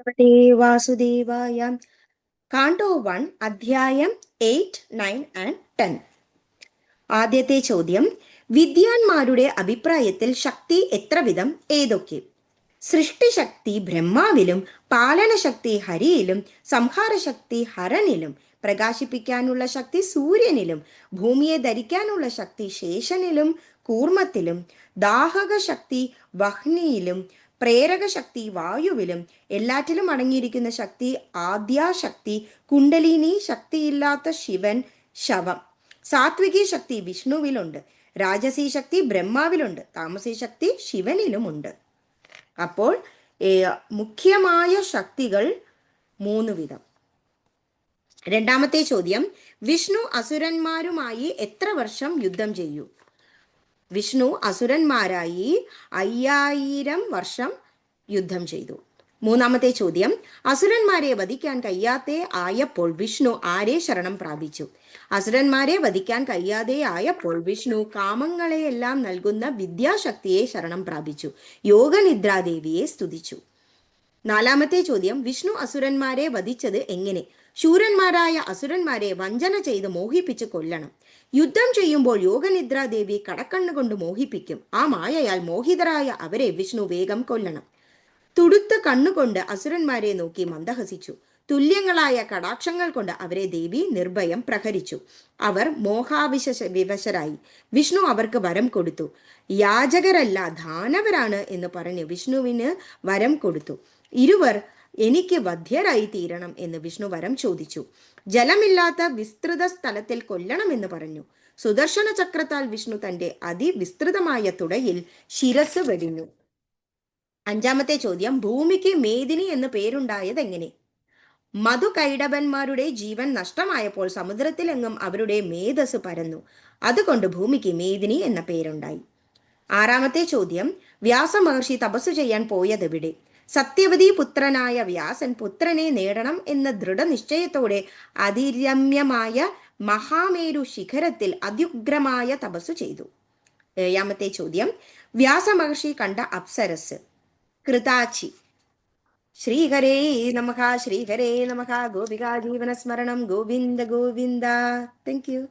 ഭഗവതേ വാസുദേവായ. കാണ്ടോ 1, അധ്യായം 8, 9 and 10. ആദ്യത്തെ ചോദ്യം, വിദ്വാൻമാരുടെ അഭിപ്രായത്തിൽ ശക്തി എത്ര വിധം, ഏതൊക്കെ? സൃഷ്ടിശക്തി ബ്രഹ്മാവിലും, പാലനശക്തി ഹരിയിലും, സംഹാരശക്തി ഹരനിലും, പ്രകാശിപ്പിക്കാനുള്ള ശക്തി സൂര്യനിലും, ഭൂമിയെ ധരിക്കാനുള്ള ശക്തി ശേഷനിലും കൂർമ്മത്തിലും, ദാഹക ശക്തി വഹ്നിയിലും, പ്രേരക ശക്തി വായുവിലും, എല്ലാറ്റിലും അടങ്ങിയിരിക്കുന്ന ശക്തി ആദ്യാശക്തി, കുണ്ടലിനി ശക്തിയില്ലാത്ത ശിവൻ ശവം. സാത്വികി ശക്തി വിഷ്ണുവിലുണ്ട്, രാജസീ ശക്തി ബ്രഹ്മാവിലുണ്ട്, താമസീ ശക്തി ശിവനിലുമുണ്ട്. അപ്പോൾ മുഖ്യമായ ശക്തികൾ 3 വിധം. രണ്ടാമത്തെ ചോദ്യം, വിഷ്ണു അസുരന്മാരുമായി എത്ര വർഷം യുദ്ധം ചെയ്യൂ? വിഷ്ണു അസുരന്മാരായി 5000 വർഷം യുദ്ധം ചെയ്തു. മൂന്നാമത്തെ ചോദ്യം, അസുരന്മാരെ വധിക്കാൻ കഴിയാതെ ആയപ്പോൾ വിഷ്ണു ആരെ ശരണം പ്രാപിച്ചു? അസുരന്മാരെ വധിക്കാൻ കഴിയാതെ ആയപ്പോൾ വിഷ്ണു കാമങ്ങളെയെല്ലാം നൽകുന്ന വിദ്യാശക്തിയെ ശരണം പ്രാപിച്ചു, യോഗനിദ്രാദേവിയെ സ്തുതിച്ചു. നാലാമത്തെ ചോദ്യം, വിഷ്ണു അസുരന്മാരെ വധിച്ചത് എങ്ങനെ? ശൂരന്മാരായ അസുരന്മാരെ വഞ്ചന ചെയ്ത് മോഹിപ്പിച്ച് കൊല്ലണം. യുദ്ധം ചെയ്യുമ്പോൾ യോഗനിദ്രാദേവി കടക്കണ്ണുകൊണ്ട് മോഹിപ്പിക്കും. ആ മായയാൽ മോഹിതരായ അവരെ വിഷ്ണു വേഗം കൊല്ലണം. തുടുത്ത കണ്ണുകൊണ്ട് അസുരന്മാരെ നോക്കി മന്ദഹസിച്ചു. തുല്യങ്ങളായ കടാക്ഷങ്ങൾ കൊണ്ട് അവരെ ദേവി നിർഭയം പ്രഹരിച്ചു. അവർ വിവശരായി. വിഷ്ണു അവർക്ക് വരം കൊടുത്തു. യാചകരല്ല, ദാനവരാണ് എന്ന് പറഞ്ഞ് വിഷ്ണുവിന് വരം കൊടുത്തു. ഇരുവർ എനിക്ക് വധ്യരായി തീരണം എന്ന് വിഷ്ണു വരം ചോദിച്ചു. ജലമില്ലാത്ത വിസ്തൃത സ്ഥലത്തിൽ കൊല്ലണമെന്ന് പറഞ്ഞു. സുദർശന ചക്രത്താൽ വിഷ്ണു തന്റെ അതിവിസ്തൃതമായ തുടയിൽ ശിരസ് വെടിഞ്ഞു. അഞ്ചാമത്തെ ചോദ്യം, ഭൂമിക്ക് മേദിനി എന്ന് പേരുണ്ടായത് എങ്ങനെ? മധുകൈടഭന്മാരുടെ ജീവൻ നഷ്ടമായപ്പോൾ സമുദ്രത്തിലെങ്ങും അവരുടെ മേധസ് പരന്നു. അതുകൊണ്ട് ഭൂമിക്ക് മേദിനി എന്ന പേരുണ്ടായി. ആറാമത്തെ ചോദ്യം, വ്യാസമഹർഷി തപസ്സു ചെയ്യാൻ പോയതെവിടെ? സത്യവതി പുത്രനായ വ്യാസൻ പുത്രനെ നേടണം എന്ന ദൃഢനിശ്ചയത്തോടെ അതിരമ്യമായ മഹാമേരു ശിഖരത്തിൽ അത്യുഗ്രമായ തപസ്സു ചെയ്തു. ഏഴാമത്തെ ചോദ്യം, വ്യാസമഹർഷി കണ്ട അപ്സരസ്? കൃതാച്ചി. ശ്രീഹരേ നമഃ, ശ്രീഹരേ നമഃ. ഗോപികാ ജീവനസ്മരണം. ഗോവിന്ദ ഗോവിന്ദ. Thank U.